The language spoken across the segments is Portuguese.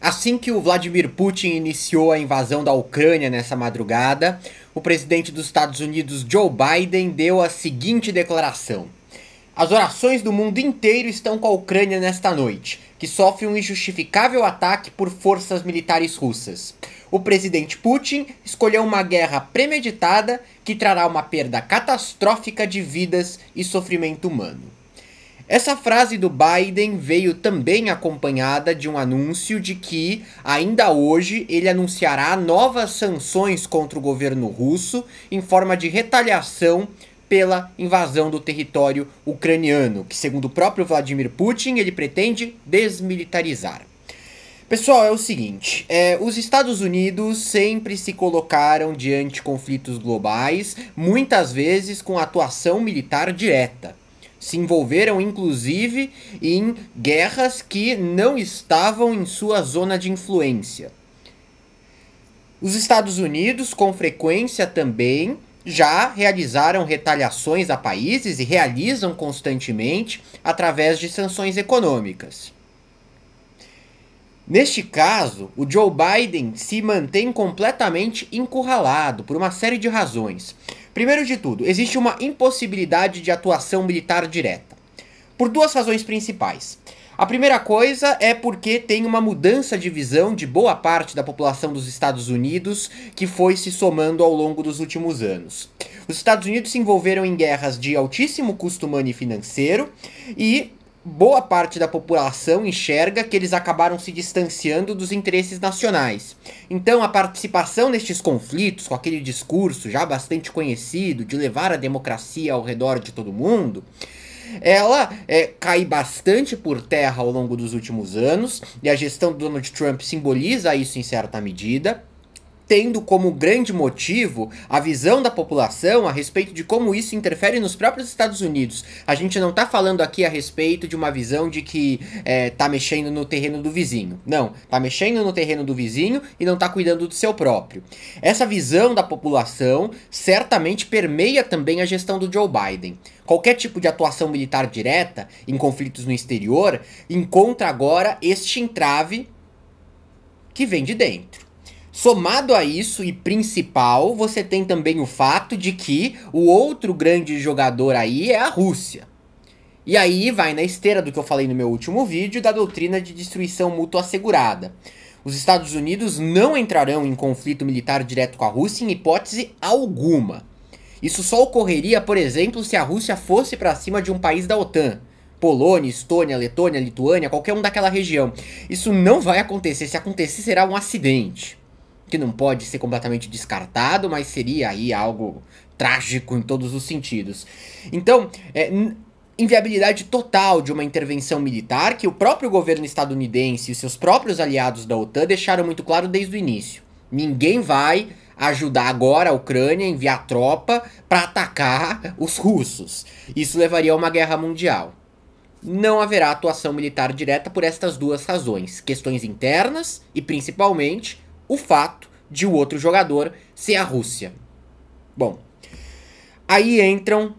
Assim que o Vladimir Putin iniciou a invasão da Ucrânia nessa madrugada, o presidente dos Estados Unidos, Joe Biden, deu a seguinte declaração: as orações do mundo inteiro estão com a Ucrânia nesta noite, que sofre um injustificável ataque por forças militares russas. O presidente Putin escolheu uma guerra premeditada que trará uma perda catastrófica de vidas e sofrimento humano. Essa frase do Biden veio também acompanhada de um anúncio de que, ainda hoje, ele anunciará novas sanções contra o governo russo em forma de retaliação pela invasão do território ucraniano, que, segundo o próprio Vladimir Putin, ele pretende desmilitarizar. Pessoal, é o seguinte, os Estados Unidos sempre se colocaram diante de conflitos globais, muitas vezes com atuação militar direta. Se envolveram, inclusive, em guerras que não estavam em sua zona de influência. Os Estados Unidos, com frequência também, já realizaram retaliações a países e realizam constantemente através de sanções econômicas. Neste caso, o Joe Biden se mantém completamente encurralado por uma série de razões. Primeiro de tudo, existe uma impossibilidade de atuação militar direta, por duas razões principais. A primeira coisa é porque tem uma mudança de visão de boa parte da população dos Estados Unidos que foi se somando ao longo dos últimos anos. Os Estados Unidos se envolveram em guerras de altíssimo custo humano e financeiro e boa parte da população enxerga que eles acabaram se distanciando dos interesses nacionais. Então a participação nestes conflitos, com aquele discurso já bastante conhecido de levar a democracia ao redor de todo mundo, ela cai bastante por terra ao longo dos últimos anos, e a gestão do Donald Trump simboliza isso em certa medida, tendo como grande motivo a visão da população a respeito de como isso interfere nos próprios Estados Unidos. A gente não tá falando aqui a respeito de uma visão de que tá mexendo no terreno do vizinho. Não, tá mexendo no terreno do vizinho e não tá cuidando do seu próprio. Essa visão da população certamente permeia também a gestão do Joe Biden. Qualquer tipo de atuação militar direta em conflitos no exterior encontra agora este entrave que vem de dentro. Somado a isso, e principal, você tem também o fato de que o outro grande jogador aí é a Rússia. E aí vai na esteira do que eu falei no meu último vídeo, da doutrina de destruição mútua assegurada. Os Estados Unidos não entrarão em conflito militar direto com a Rússia em hipótese alguma. Isso só ocorreria, por exemplo, se a Rússia fosse para cima de um país da OTAN. Polônia, Estônia, Letônia, Lituânia, qualquer um daquela região. Isso não vai acontecer. Se acontecer, será um acidente, que não pode ser completamente descartado, mas seria aí algo trágico em todos os sentidos. Então, inviabilidade total de uma intervenção militar que o próprio governo estadunidense e seus próprios aliados da OTAN deixaram muito claro desde o início. Ninguém vai ajudar agora a Ucrânia a enviar tropa para atacar os russos. Isso levaria a uma guerra mundial. Não haverá atuação militar direta por estas duas razões. Questões internas e, principalmente, o fato de o outro jogador ser a Rússia. Bom, aí entram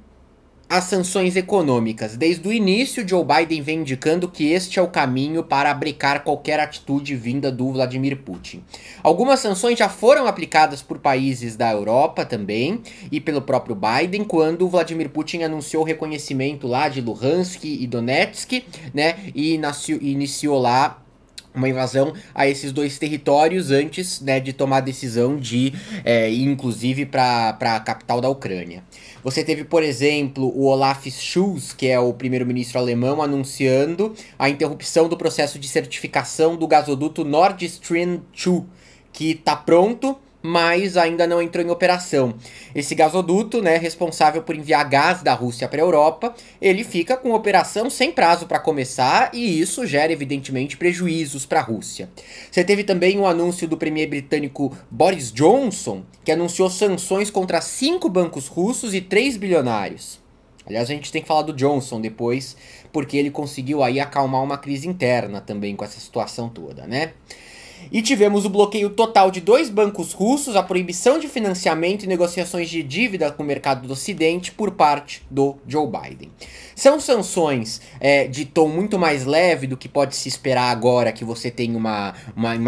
as sanções econômicas. Desde o início, Joe Biden vem indicando que este é o caminho para abrecar qualquer atitude vinda do Vladimir Putin. Algumas sanções já foram aplicadas por países da Europa também, e pelo próprio Biden, quando o Vladimir Putin anunciou o reconhecimento lá de Luhansk e Donetsk, né, e iniciou lá uma invasão a esses dois territórios antes, né, de tomar a decisão de ir inclusive para a capital da Ucrânia. Você teve, por exemplo, o Olaf Scholz, que é o primeiro-ministro alemão, anunciando a interrupção do processo de certificação do gasoduto Nord Stream 2, que está pronto, mas ainda não entrou em operação. Esse gasoduto, né, responsável por enviar gás da Rússia para a Europa, ele fica com operação sem prazo para começar, e isso gera evidentemente prejuízos para a Rússia. Você teve também o anúncio do premier britânico Boris Johnson, que anunciou sanções contra 5 bancos russos e 3 bilionários. Aliás, a gente tem que falar do Johnson depois, porque ele conseguiu aí acalmar uma crise interna também com essa situação toda, né? E tivemos o bloqueio total de 2 bancos russos, a proibição de financiamento e negociações de dívida com o mercado do Ocidente por parte do Joe Biden. São sanções de tom muito mais leve do que pode se esperar agora que você tem uma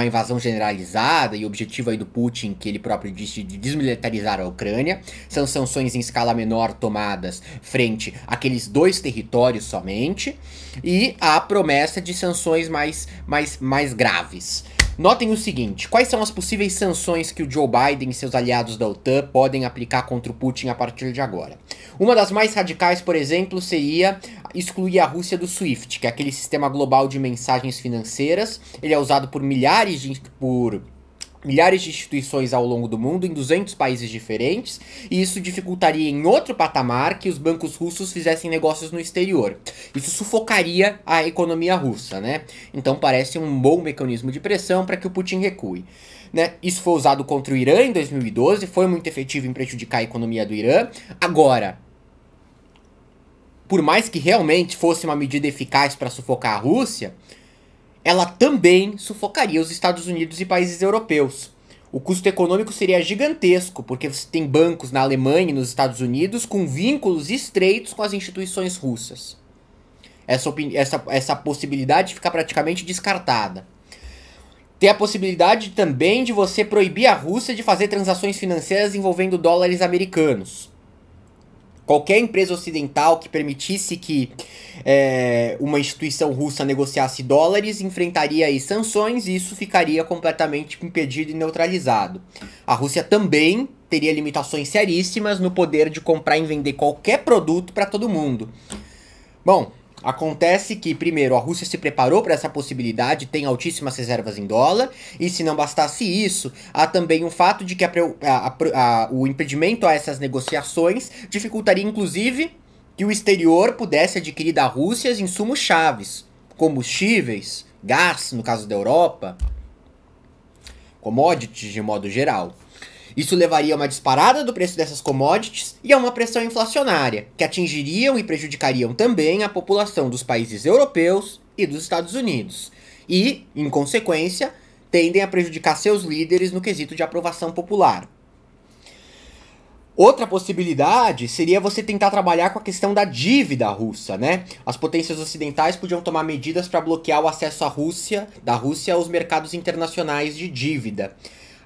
invasão generalizada e o objetivo aí do Putin, que ele próprio disse, de desmilitarizar a Ucrânia. São sanções em escala menor tomadas frente àqueles 2 territórios somente. E a promessa de sanções mais graves. Notem o seguinte, quais são as possíveis sanções que o Joe Biden e seus aliados da OTAN podem aplicar contra o Putin a partir de agora? Uma das mais radicais, por exemplo, seria excluir a Rússia do SWIFT, que é aquele sistema global de mensagens financeiras. Ele é usado por milhares de instituições ao longo do mundo, em 200 países diferentes, e isso dificultaria em outro patamar que os bancos russos fizessem negócios no exterior. Isso sufocaria a economia russa, né? Então parece um bom mecanismo de pressão para que o Putin recue. Né? Isso foi usado contra o Irã em 2012, foi muito efetivo em prejudicar a economia do Irã. Agora, por mais que realmente fosse uma medida eficaz para sufocar a Rússia, ela também sufocaria os Estados Unidos e países europeus. O custo econômico seria gigantesco, porque você tem bancos na Alemanha e nos Estados Unidos com vínculos estreitos com as instituições russas. Essa possibilidade fica praticamente descartada. Tem a possibilidade também de você proibir a Rússia de fazer transações financeiras envolvendo dólares americanos. Qualquer empresa ocidental que permitisse que uma instituição russa negociasse dólares enfrentaria aí sanções e isso ficaria completamente impedido e neutralizado. A Rússia também teria limitações seríssimas no poder de comprar e vender qualquer produto para todo mundo. Bom, acontece que, primeiro, a Rússia se preparou para essa possibilidade, tem altíssimas reservas em dólar, e se não bastasse isso, há também o fato de que o impedimento a essas negociações dificultaria, inclusive, que o exterior pudesse adquirir da Rússia insumos chaves, combustíveis, gás, no caso da Europa, commodities de modo geral. Isso levaria a uma disparada do preço dessas commodities e a uma pressão inflacionária, que atingiriam e prejudicariam também a população dos países europeus e dos Estados Unidos. E, em consequência, tendem a prejudicar seus líderes no quesito de aprovação popular. Outra possibilidade seria você tentar trabalhar com a questão da dívida russa, né? As potências ocidentais podiam tomar medidas para bloquear o acesso da Rússia aos mercados internacionais de dívida.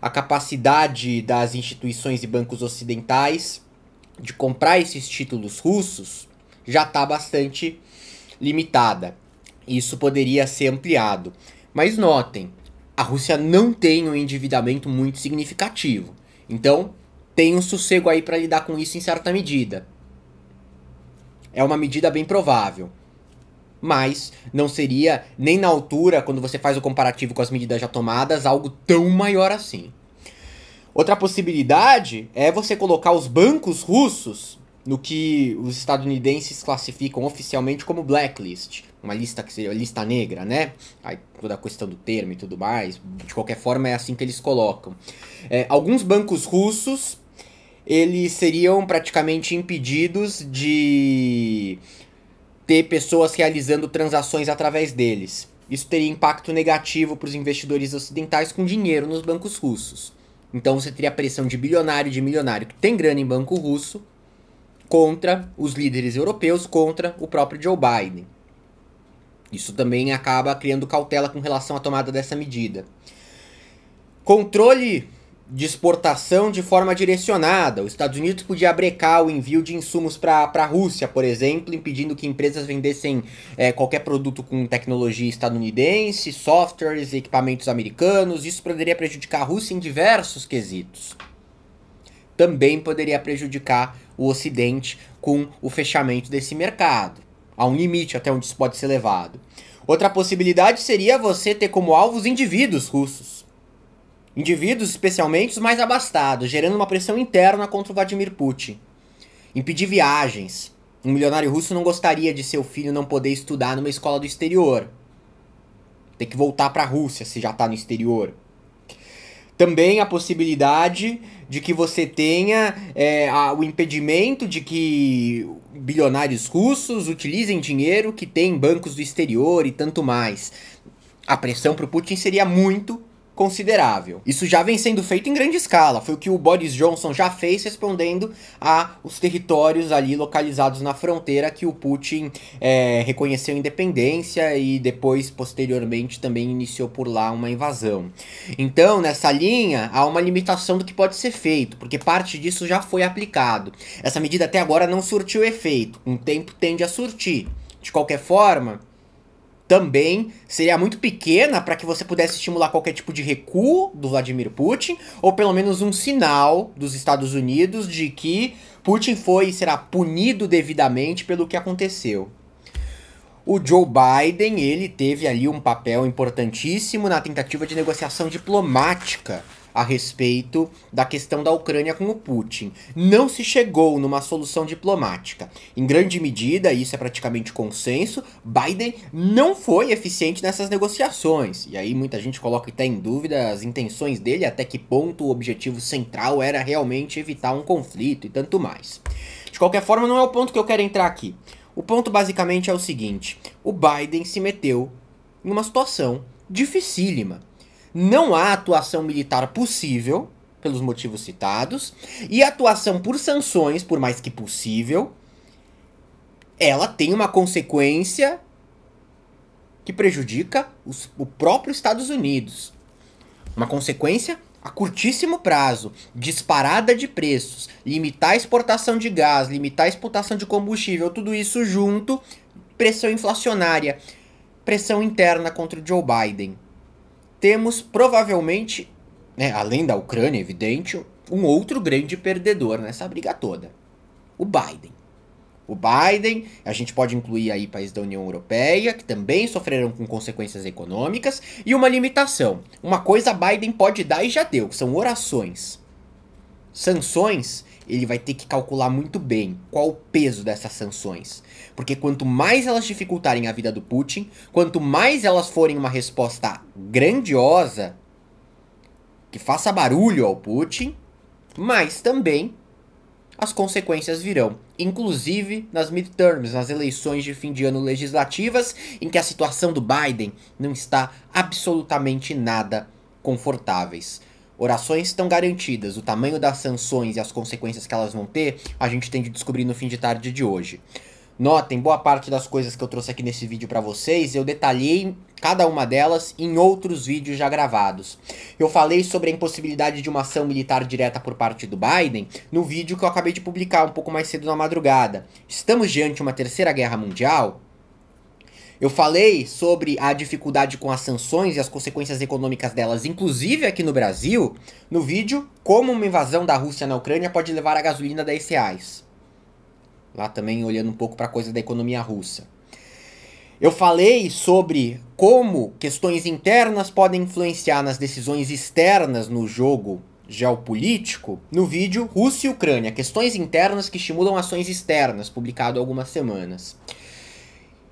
A capacidade das instituições e bancos ocidentais de comprar esses títulos russos já está bastante limitada. Isso poderia ser ampliado. Mas notem, a Rússia não tem um endividamento muito significativo. Então, tem um sossego aí para lidar com isso em certa medida. É uma medida bem provável. Mas não seria nem na altura, quando você faz o comparativo com as medidas já tomadas, algo tão maior assim. Outra possibilidade é você colocar os bancos russos no que os estadunidenses classificam oficialmente como blacklist, uma lista que seria lista negra, né? Aí, toda a questão do termo e tudo mais, de qualquer forma é assim que eles colocam. Alguns bancos russos, eles seriam praticamente impedidos de ter pessoas realizando transações através deles. Isso teria impacto negativo para os investidores ocidentais com dinheiro nos bancos russos. Então você teria pressão de bilionário e de milionário que tem grana em banco russo contra os líderes europeus, contra o próprio Joe Biden. Isso também acaba criando cautela com relação à tomada dessa medida. Controle de exportação de forma direcionada. Os Estados Unidos podia brecar o envio de insumos para a Rússia, por exemplo, impedindo que empresas vendessem qualquer produto com tecnologia estadunidense, softwares e equipamentos americanos. Isso poderia prejudicar a Rússia em diversos quesitos. Também poderia prejudicar o Ocidente com o fechamento desse mercado. Há um limite até onde isso pode ser levado. Outra possibilidade seria você ter como alvos indivíduos russos. Indivíduos, especialmente os mais abastados, gerando uma pressão interna contra o Vladimir Putin. Impedir viagens. Um milionário russo não gostaria de seu filho não poder estudar numa escola do exterior. Ter que voltar para a Rússia se já está no exterior. Também a possibilidade de que você tenha o impedimento de que bilionários russos utilizem dinheiro que tem em bancos do exterior e tanto mais. A pressão para o Putin seria muito considerável. Isso já vem sendo feito em grande escala, foi o que o Boris Johnson já fez respondendo a os territórios ali localizados na fronteira que o Putin reconheceu independência e depois, posteriormente, também iniciou por lá uma invasão. Então, nessa linha, há uma limitação do que pode ser feito, porque parte disso já foi aplicado. Essa medida até agora não surtiu efeito, com o tempo tende a surtir. De qualquer forma, também seria muito pequena para que você pudesse estimular qualquer tipo de recuo do Vladimir Putin, ou pelo menos um sinal dos Estados Unidos de que Putin foi e será punido devidamente pelo que aconteceu. O Joe Biden, ele teve ali um papel importantíssimo na tentativa de negociação diplomática a respeito da questão da Ucrânia com o Putin. Não se chegou numa solução diplomática. Em grande medida, isso é praticamente consenso, Biden não foi eficiente nessas negociações. E aí muita gente coloca até em dúvida as intenções dele, até que ponto o objetivo central era realmente evitar um conflito e tanto mais. De qualquer forma, não é o ponto que eu quero entrar aqui. O ponto basicamente é o seguinte: o Biden se meteu em uma situação dificílima. Não há atuação militar possível, pelos motivos citados, e a atuação por sanções, por mais que possível, ela tem uma consequência que prejudica o próprio Estados Unidos. Uma consequência a curtíssimo prazo, disparada de preços, limitar a exportação de gás, limitar a exportação de combustível, tudo isso junto, pressão inflacionária, pressão interna contra o Joe Biden. Temos provavelmente, além da Ucrânia, evidente, um outro grande perdedor nessa briga toda. O Biden. O Biden, a gente pode incluir aí países da União Europeia, que também sofreram com consequências econômicas, e uma limitação. Uma coisa Biden pode dar e já deu, que são orações. Sanções, ele vai ter que calcular muito bem qual o peso dessas sanções. Porque quanto mais elas dificultarem a vida do Putin, quanto mais elas forem uma resposta grandiosa, que faça barulho ao Putin, mais também as consequências virão. Inclusive nas midterms, nas eleições de fim de ano legislativas, em que a situação do Biden não está absolutamente nada confortáveis. Orações estão garantidas, o tamanho das sanções e as consequências que elas vão ter, a gente tem de descobrir no fim de tarde de hoje. Notem, boa parte das coisas que eu trouxe aqui nesse vídeo para vocês, eu detalhei cada uma delas em outros vídeos já gravados. Eu falei sobre a impossibilidade de uma ação militar direta por parte do Biden no vídeo que eu acabei de publicar um pouco mais cedo na madrugada. Estamos diante de uma terceira guerra mundial? Eu falei sobre a dificuldade com as sanções e as consequências econômicas delas, inclusive aqui no Brasil, no vídeo Como uma invasão da Rússia na Ucrânia pode levar a gasolina a R$10. Lá também olhando um pouco para a coisa da economia russa. Eu falei sobre como questões internas podem influenciar nas decisões externas no jogo geopolítico no vídeo Rússia e Ucrânia, questões internas que estimulam ações externas, publicado há algumas semanas.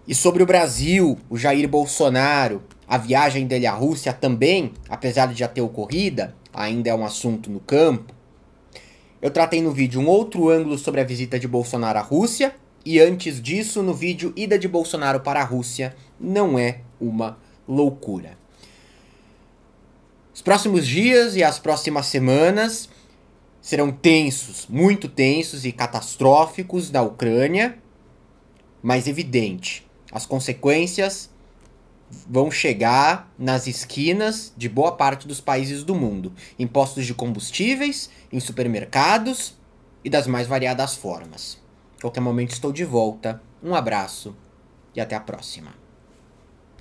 E sobre o Brasil, o Jair Bolsonaro, a viagem dele à Rússia também, apesar de já ter ocorrida, ainda é um assunto no campo. Eu tratei no vídeo um outro ângulo sobre a visita de Bolsonaro à Rússia, e antes disso, no vídeo Ida de Bolsonaro para a Rússia não é uma loucura. Os próximos dias e as próximas semanas serão tensos, muito tensos e catastróficos na Ucrânia, mas evidente, as consequências vão chegar nas esquinas de boa parte dos países do mundo, em postos de combustíveis, em supermercados e das mais variadas formas. A qualquer momento estou de volta, um abraço e até a próxima.